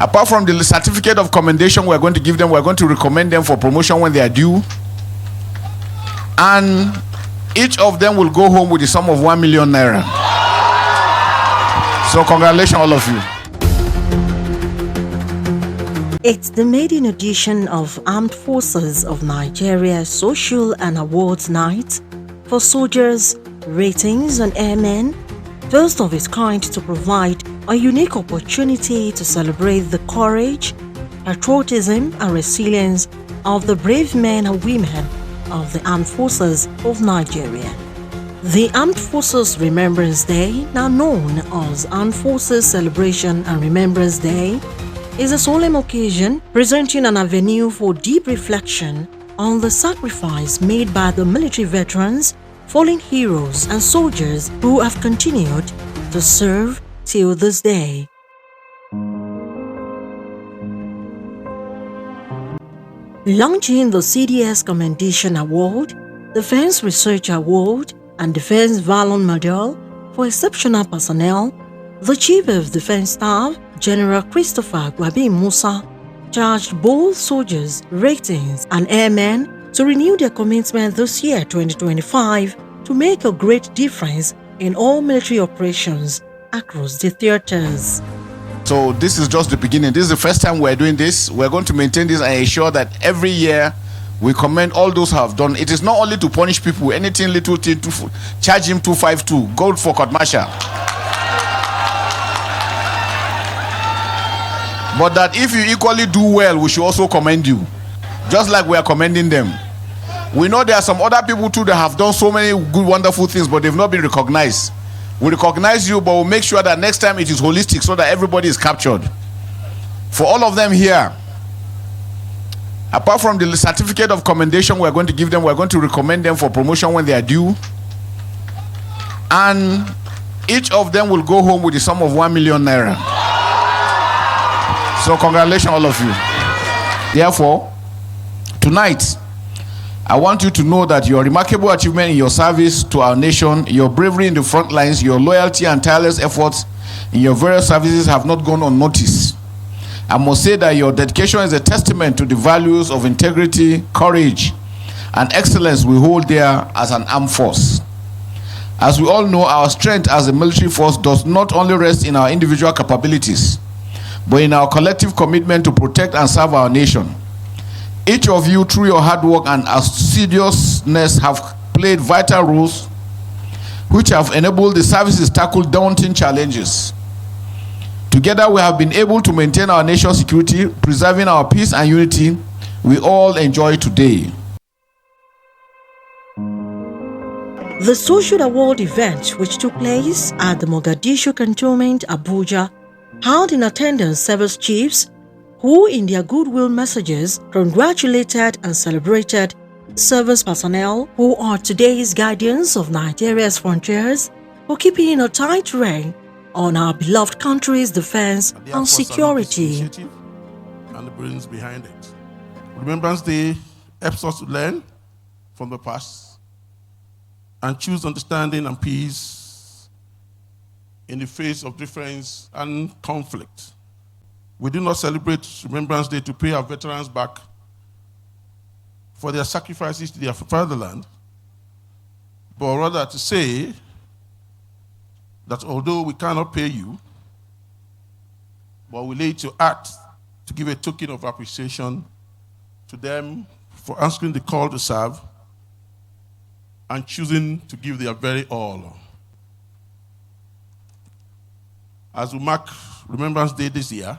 Apart from the certificate of commendation we're going to give them, we're going to recommend them for promotion when they are due. And each of them will go home with the sum of 1 million naira. So congratulations, all of you. It's the maiden edition of Armed Forces of Nigeria Social and Awards Night for soldiers, ratings and airmen, first of its kind to provide a unique opportunity to celebrate the courage, patriotism and resilience of the brave men and women of the Armed Forces of Nigeria. The Armed Forces Remembrance Day, now known as Armed Forces Celebration and Remembrance Day, is a solemn occasion presenting an avenue for deep reflection on the sacrifice made by the military veterans, fallen heroes and soldiers who have continued to serve till this day. Launching the CDS Commendation Award, Defense Research Award and Defense Valor Medal for exceptional personnel, the Chief of Defense Staff, General Christopher Gwabi Musa, charged both soldiers, ratings and airmen to renew their commitment this year 2025 to make a great difference in all military operations across the theaters. So this is just the beginning. This is the first time we're doing this. We're going to maintain this and ensure that every year we commend all those who have done. It is not only to punish people, anything little thing to charge him 252, go for court martial. But that if you equally do well, we should also commend you, just like we are commending them. We know there are some other people too that have done so many good, wonderful things, but they've not been recognized. We recognize you, but we'll make sure that next time it is holistic so that everybody is captured. For all of them here, apart from the certificate of commendation we're going to give them, we're going to recommend them for promotion when they are due. And each of them will go home with the sum of 1 million naira. So congratulations, all of you. Therefore, tonight, I want you to know that your remarkable achievement in your service to our nation, your bravery in the front lines, your loyalty and tireless efforts in your various services have not gone unnoticed. I must say that your dedication is a testament to the values of integrity, courage, and excellence we hold there as an armed force. As we all know, our strength as a military force does not only rest in our individual capabilities, but in our collective commitment to protect and serve our nation. Each of you, through your hard work and assiduousness, have played vital roles which have enabled the services to tackle daunting challenges. Together, we have been able to maintain our nation's security, preserving our peace and unity we all enjoy today. The Social Award event, which took place at the Mogadishu Cantonment, Abuja, held in attendance service chiefs who, in their goodwill messages, congratulated and celebrated service personnel who are today's guardians of Nigeria's frontiers for keeping a tight rein on our beloved country's defense and security. And the brains behind it. Remembrance Day helps us to learn from the past and choose understanding and peace in the face of difference and conflict. We do not celebrate Remembrance Day to pay our veterans back for their sacrifices to their fatherland, but rather to say that although we cannot pay you, but we lay to act to give a token of appreciation to them for answering the call to serve and choosing to give their very all. As we mark Remembrance Day this year,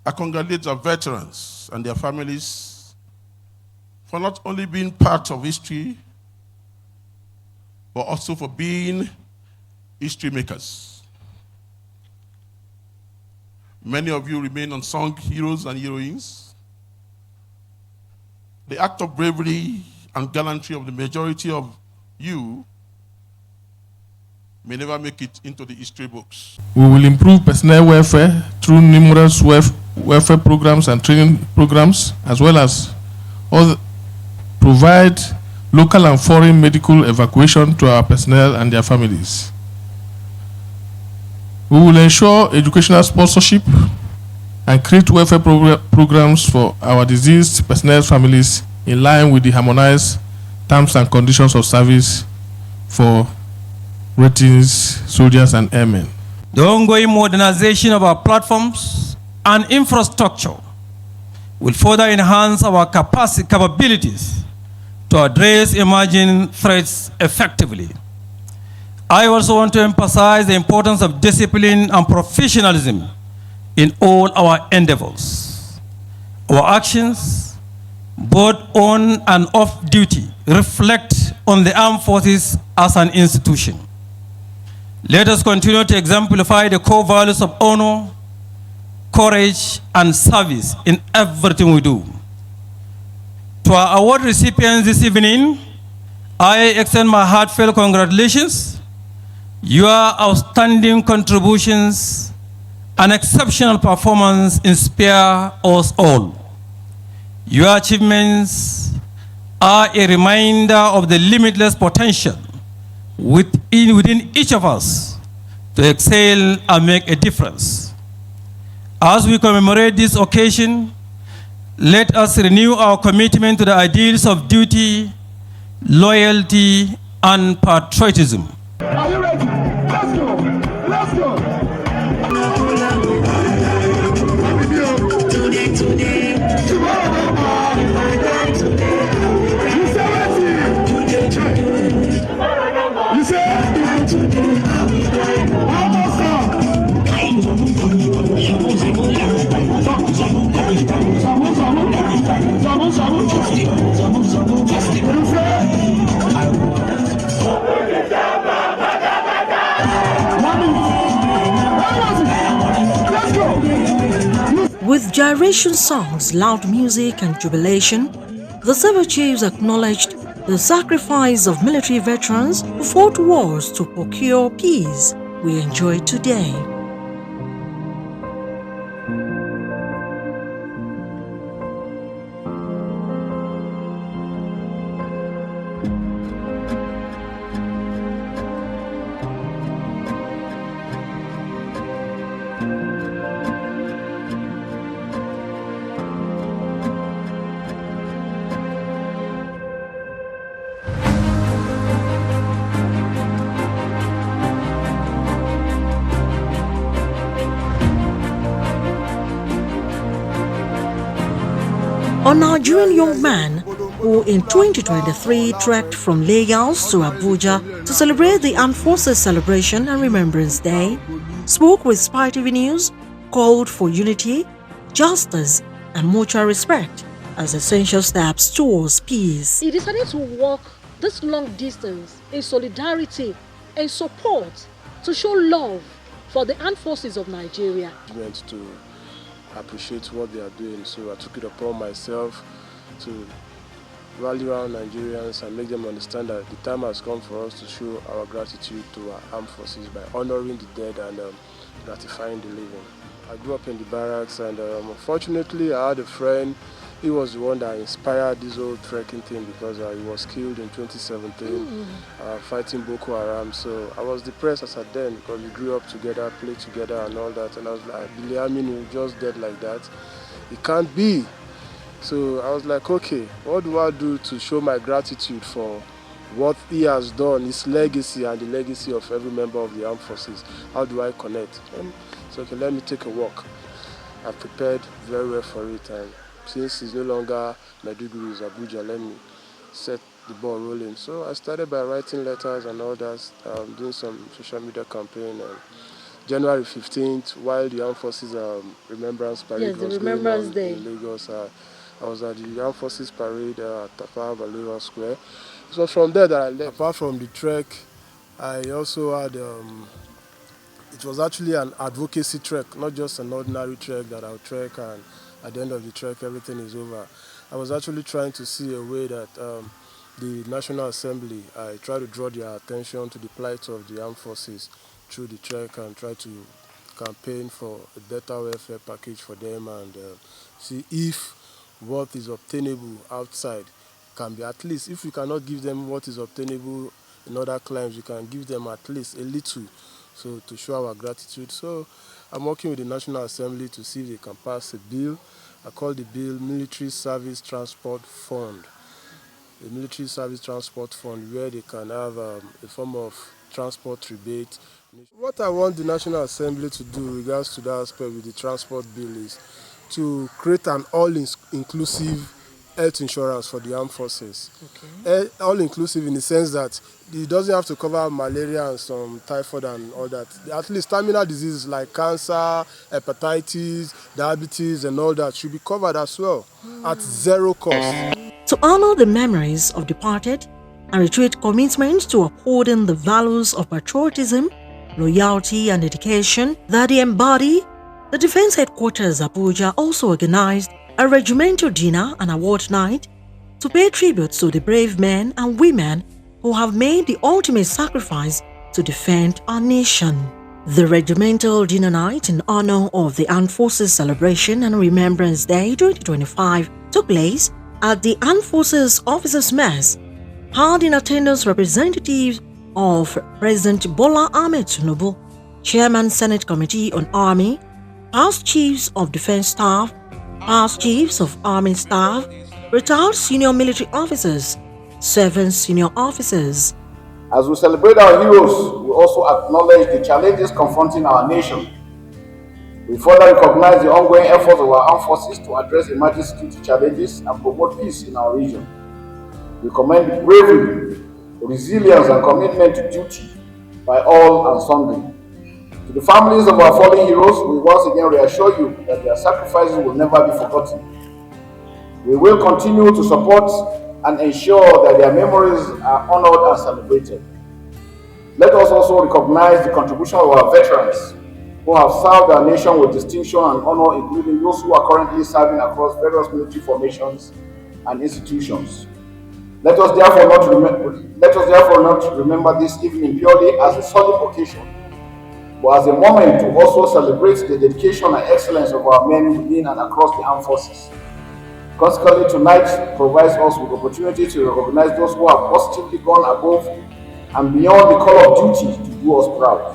I congratulate our veterans and their families for not only being part of history, but also for being history makers. Many of you remain unsung heroes and heroines. The act of bravery and gallantry of the majority of you may never make it into the history books. We will improve personnel welfare through numerous welfare programs and training programs, as well as provide local and foreign medical evacuation to our personnel and their families. We will ensure educational sponsorship and create welfare programs for our deceased personnel families in line with the harmonized terms and conditions of service for ratings, soldiers, and airmen. The ongoing modernization of our platforms and infrastructure will further enhance our capabilities to address emerging threats effectively. I also want to emphasize the importance of discipline and professionalism in all our endeavors. Our actions, both on and off duty, reflect on the armed forces as an institution. Let us continue to exemplify the core values of honor, courage, and service in everything we do. To our award recipients this evening, I extend my heartfelt congratulations. Your outstanding contributions and exceptional performance inspire us all. Your achievements are a reminder of the limitless potential within each of us to excel and make a difference. As we commemorate this occasion, let us renew our commitment to the ideals of duty, loyalty, and patriotism. Are you ready? Let's go! Let's go! You say With gyration songs, loud music, and jubilation, the Silver Chiefs acknowledged the sacrifice of military veterans who fought wars to procure peace we enjoy today. A Nigerian young man who in 2023 trekked from Lagos to Abuja to celebrate the Armed Forces Celebration and Remembrance Day spoke with Spy TV News, called for unity, justice, and mutual respect as essential steps towards peace. He decided to walk this long distance in solidarity and support to show love for the armed forces of Nigeria. To appreciate what they are doing, so I took it upon myself to rally around Nigerians and make them understand that the time has come for us to show our gratitude to our armed forces by honoring the dead and gratifying the living. I grew up in the barracks, and unfortunately I had a friend. He was the one that inspired this whole trekking thing, because he was killed in 2017 fighting Boko Haram. So I was depressed as at then, because we grew up together, played together and all that. And I was like, Billy Amin just dead like that. It can't be. So I was like, okay, what do I do to show my gratitude for what he has done, his legacy and the legacy of every member of the armed forces? How do I connect? And so, okay, let me take a walk. I prepared very well for it. And since it's no longer Maiduguri, it's Abuja, let me set the ball rolling. So I started by writing letters and all that, doing some social media campaign. And January 15th, while the Armed Forces Remembrance Parade was going on in Lagos, I was at the Armed Forces Parade at Tafawa Balewa Square. So from there that I left. Apart from the trek, I also had, it was actually an advocacy trek, not just an ordinary trek that I'll trek and at the end of the trek, everything is over. I was actually trying to see a way that the National Assembly, I try to draw their attention to the plight of the armed forces through the trek and try to campaign for a better welfare package for them, and see if what is obtainable outside can be, at least, if we cannot give them what is obtainable in other climes, we can give them at least a little, So to show our gratitude. So I'm working with the National Assembly to see if they can pass a bill. I call the bill Military Service Transport Fund. The Military Service Transport Fund, where they can have a form of transport rebate. What I want the National Assembly to do regards to that aspect with the transport bill is to create an all-inclusive health insurance for the armed forces. Okay. All-inclusive in the sense that it doesn't have to cover malaria and some typhoid and all that. At least terminal diseases like cancer, hepatitis, diabetes and all that should be covered as well at zero cost. To honor the memories of departed and reiterate commitment to upholding the values of patriotism, loyalty, and dedication that they embody, the Defense Headquarters Abuja also organized a regimental dinner and award night to pay tribute to the brave men and women who have made the ultimate sacrifice to defend our nation. The Regimental Dinner Night in honor of the Armed Forces Celebration and Remembrance Day 2025 took place at the Armed Forces Officers' Mess, held in attendance representatives of President Bola Ahmed Tinubu, Chairman Senate Committee on Army, past Chiefs of Defense Staff, past Chiefs of Army Staff, retired senior military officers, 7 senior officers. As we celebrate our heroes, we also acknowledge the challenges confronting our nation. We further recognize the ongoing efforts of our armed forces to address emerging security challenges and promote peace in our region. We commend the bravery, resilience, and commitment to duty by all and sundry. To the families of our fallen heroes, we once again reassure you that their sacrifices will never be forgotten. We will continue to support and ensure that their memories are honored and celebrated. Let us also recognize the contribution of our veterans who have served our nation with distinction and honor, including those who are currently serving across various military formations and institutions. Let us therefore not remember this evening purely as a solemn occasion, but as a moment to also celebrate the dedication and excellence of our men within and across the armed forces. Consequently, tonight provides us with opportunity to recognize those who have positively gone above and beyond the call of duty to do us proud.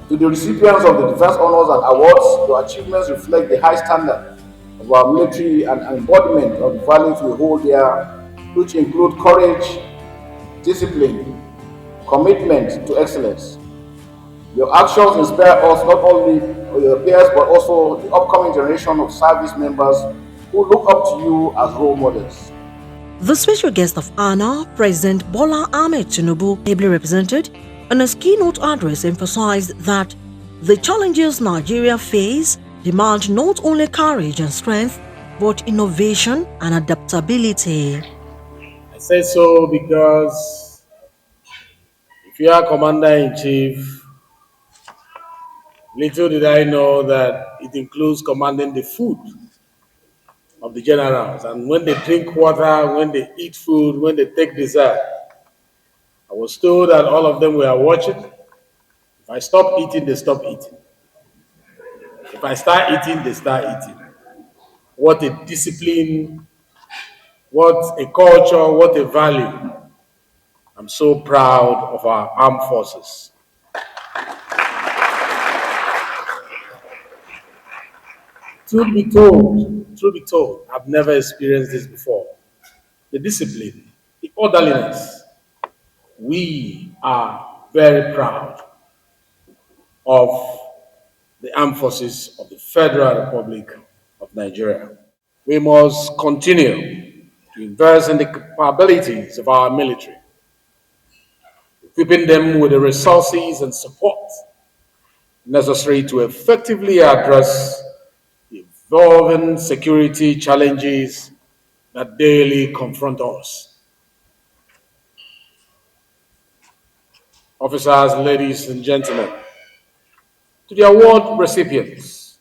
To the recipients of the Defense Honors and Awards, your achievements reflect the high standard of our military and embodiment of the values we hold dear, which include courage, discipline, commitment to excellence. Your actions inspire us, not only your peers, but also the upcoming generation of service members who look up to you as role models. The special guest of honor, President Bola Ahmed Tinubu, ably represented, in his keynote address emphasized that the challenges Nigeria face demand not only courage and strength, but innovation and adaptability. I say so because if you are Commander-in-Chief, little did I know that it includes commanding the food of the generals. And when they drink water, when they eat food, when they take dessert, I was told that all of them were watching. If I stop eating, they stop eating. If I start eating, they start eating. What a discipline, what a culture, what a value. I'm so proud of our armed forces. Truth be told, I've never experienced this before. The discipline, the orderliness. We are very proud of the armed forces of the Federal Republic of Nigeria. We must continue to invest in the capabilities of our military, equipping them with the resources and support necessary to effectively address the evolving security challenges that daily confront us. Officers, ladies and gentlemen, to the award recipients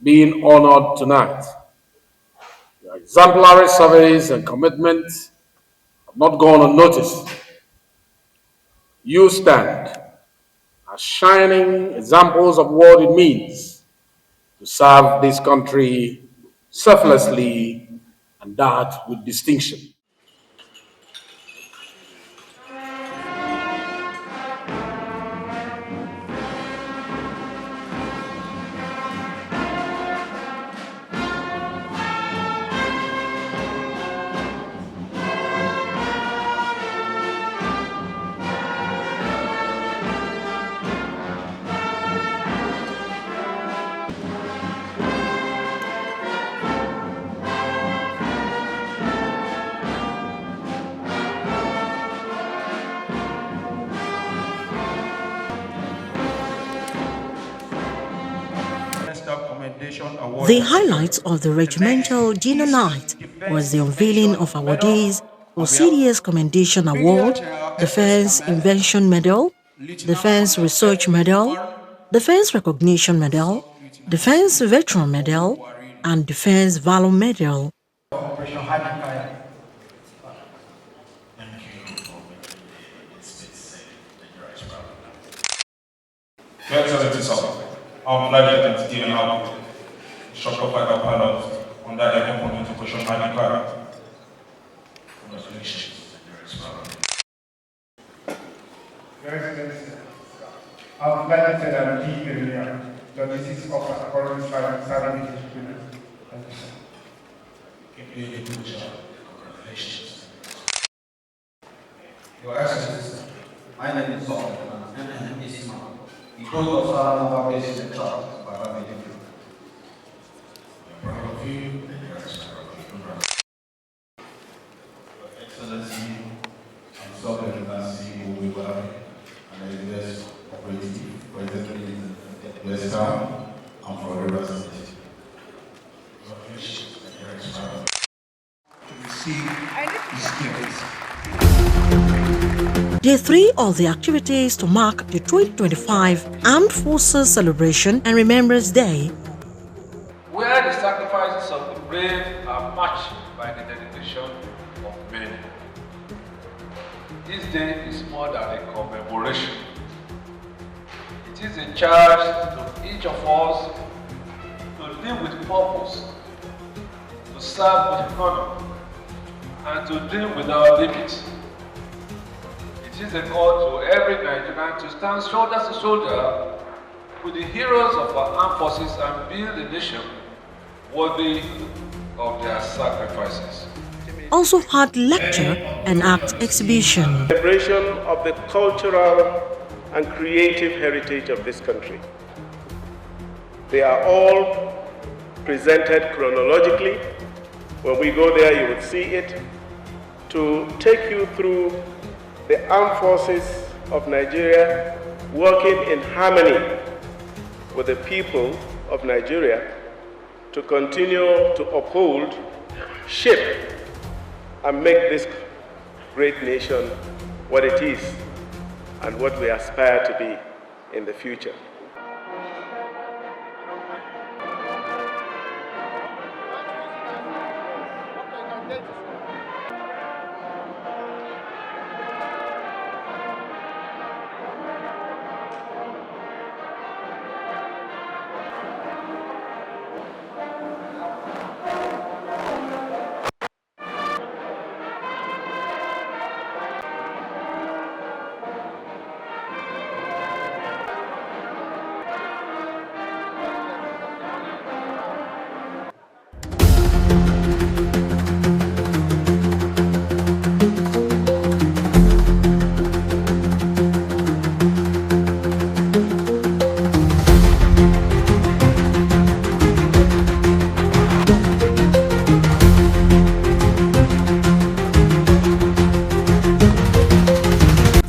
being honored tonight, your exemplary service and commitment have not gone unnoticed. You stand as shining examples of what it means to serve this country selflessly and that with distinction. The highlights of the Regimental Dinner Night was the unveiling of awardees for CDS Commendation Award, Defense Invention Medal, Defense Research Medal, Defense Recognition Medal, Defense Veteran Medal, and Defense Valor Medal. Your Excellency, sir, I'm glad that you have instructor fighter pilot under every point to question high pilot. Congratulations. Your Excellency, I'm glad to say that I'm P. Pereira, logistics officer according to Southern District. Thank you, sir. Keep doing a good job. Congratulations. Your Excellency, my name is Saul. He told us our base in the chart by having him. I'm proud of you. Your Excellency, I'm sorry that CEO we were and the best operative presently in the West Town and for the rest of it. Congratulations. Day 3 of the activities to mark the 2025 Armed Forces Celebration and Remembrance Day, where the sacrifices of the brave are matched by the dedication of many. This day is more than a commemoration. It is a charge to each of us to live with purpose, to serve with honor, and to dream without limits. It is a call to every Nigerian to stand shoulder to shoulder with the heroes of our armed forces and build a nation worthy of their sacrifices. also had lecture and art exhibition. Celebration of the cultural and creative heritage of this country. They are all presented chronologically. When we go there, you would see it, to take you through the armed forces of Nigeria working in harmony with the people of Nigeria to continue to uphold, shape, and make this great nation what it is and what we aspire to be in the future.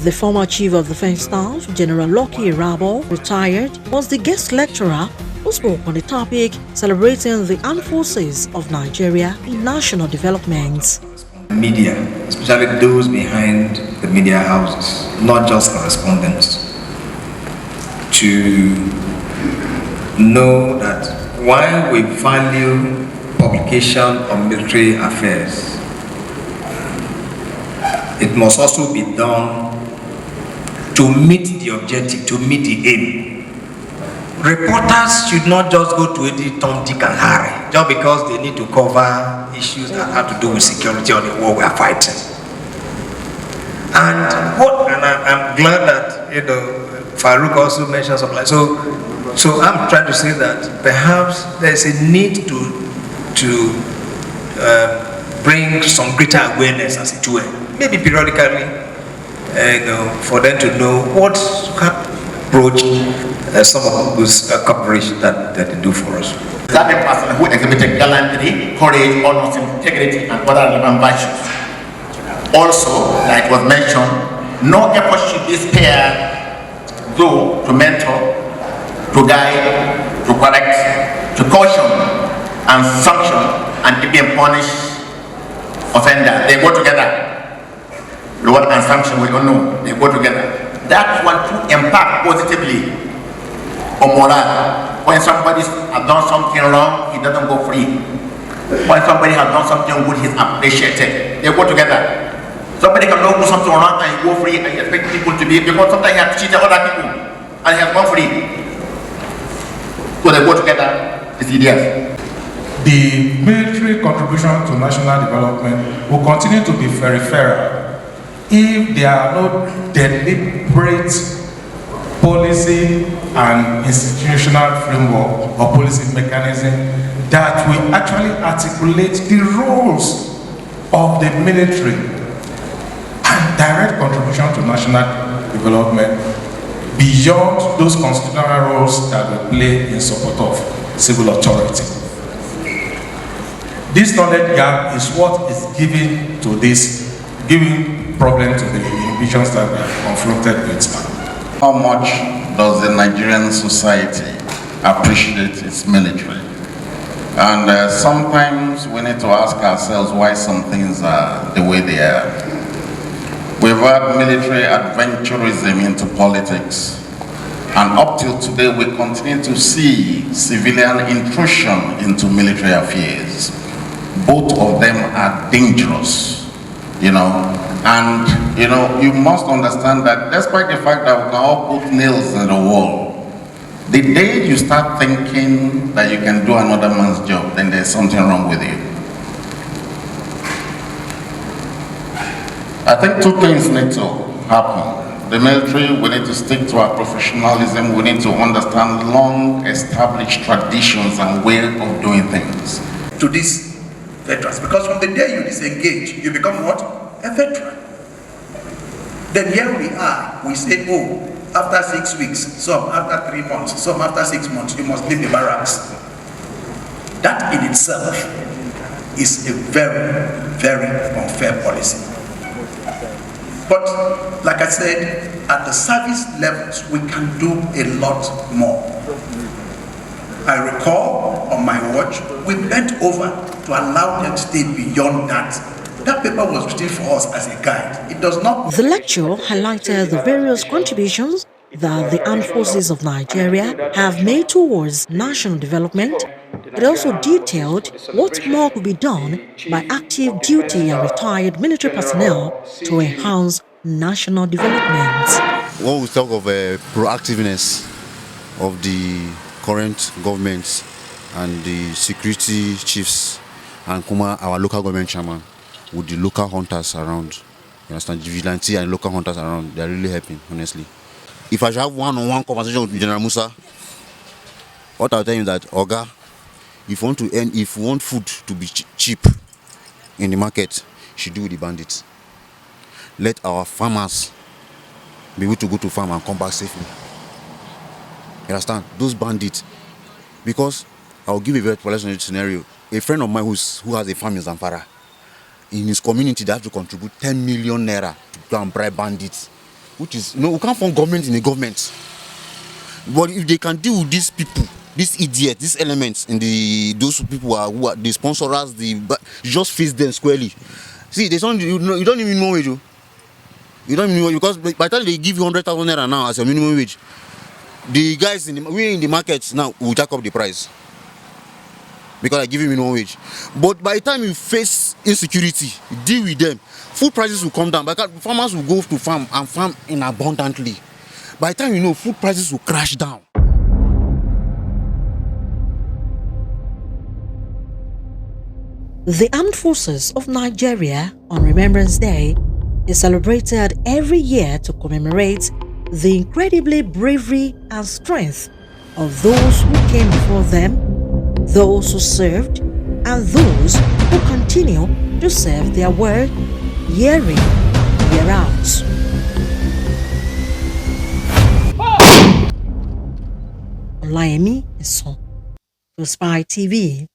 The former Chief of Defense Staff, General Lucky Irabo, retired, was the guest lecturer who spoke on the topic celebrating the armed forces of Nigeria in national developments. Media, especially those behind the media houses, not just correspondents, to know that while we value publication on military affairs, it must also be done to meet the objective, to meet the aim. Reporters should not just go to any Tom, Dick and Harry just because they need to cover issues that have to do with security or the war we are fighting. And I'm glad that Farouk also mentioned something like so I'm trying to say that perhaps there's a need to bring some greater awareness, as it were, maybe periodically, for them to know what approach some of those cooperation that they do for us. That a person who exhibited gallantry, courage, honor, integrity, and other relevant virtues. Also, like was mentioned, no effort should be spared, though, to mentor, to guide, to correct, to to caution and sanction and even punish offender. They go together. Reward and sanction, we don't know. They go together. That one to impact positively on morale. When somebody has done something wrong, he doesn't go free. When somebody has done something good, he's appreciated. They go together. Somebody can do something wrong and go free and expect people to be, because sometimes he has cheated other people and he has gone free. So they go together. It's ideas. The military contribution to national development will continue to be peripheral if there are no deliberate policy and institutional framework or policy mechanism that will actually articulate the roles of the military and direct contribution to national development beyond those constitutional roles that we play in support of civil authority. This knowledge gap is what is giving problem to the visions that we are confronted with. How much does the Nigerian society appreciate its military? And sometimes we need to ask ourselves why some things are the way they are. We've had military adventurism into politics, and up till today we continue to see civilian intrusion into military affairs. Both of them are dangerous, and you must understand that despite the fact that we can all put nails in the wall, the day you start thinking that you can do another man's job, then there's something wrong with you. I think two things need to happen. The military, we need to stick to our professionalism. We need to understand long established traditions and way of doing things. To these veterans, because from the day you disengage, you become what? A veteran. Then here we are, we say, oh, after 6 weeks, some after 3 months, some after 6 months, you must leave the barracks. That in itself is a very, very unfair policy. But like I said, at the service levels, we can do a lot more. I recall on my watch, we bent over to allow them to stay beyond that. That paper was written for us as a guide. It does not. The lecture highlighted the various contributions that the armed forces of Nigeria have made towards national development. It also detailed what more could be done by active duty and retired military personnel to enhance national development. When we talk of proactiveness of the current government and the security chiefs and our local government chairman with the local hunters around, you understand, vigilante and local hunters around, they are really helping, honestly. If I should have one-on-one conversation with General Musa, what I'll tell you is that, Oga, if you want food to be cheap in the market, you should do with the bandits. Let our farmers be able to go to farm and come back safely. You understand? Those bandits. Because I'll give a very personal scenario. A friend of mine who has a farm in Zamfara, in his community, they have to contribute 10 million naira to go and bribe bandits. Which is, we can't form government in a government. But if they can deal with these people, these idiots, these elements, and those people who are the sponsors, just face them squarely. See, you don't even know wage. You don't even know, because by the time they give you 100,000 naira now as a minimum wage, the guys in the markets now will jack up the price. Because I give you minimum wage. But by the time you face insecurity, deal with them, food prices will come down. Because farmers will go to farm and farm in abundantly. By the time food prices will crash down. The Armed Forces of Nigeria on Remembrance Day is celebrated every year to commemorate the incredibly bravery and strength of those who came before them, those who served, and those who continue to serve their work year in, year out. Olayemi Eson, for Spy TV.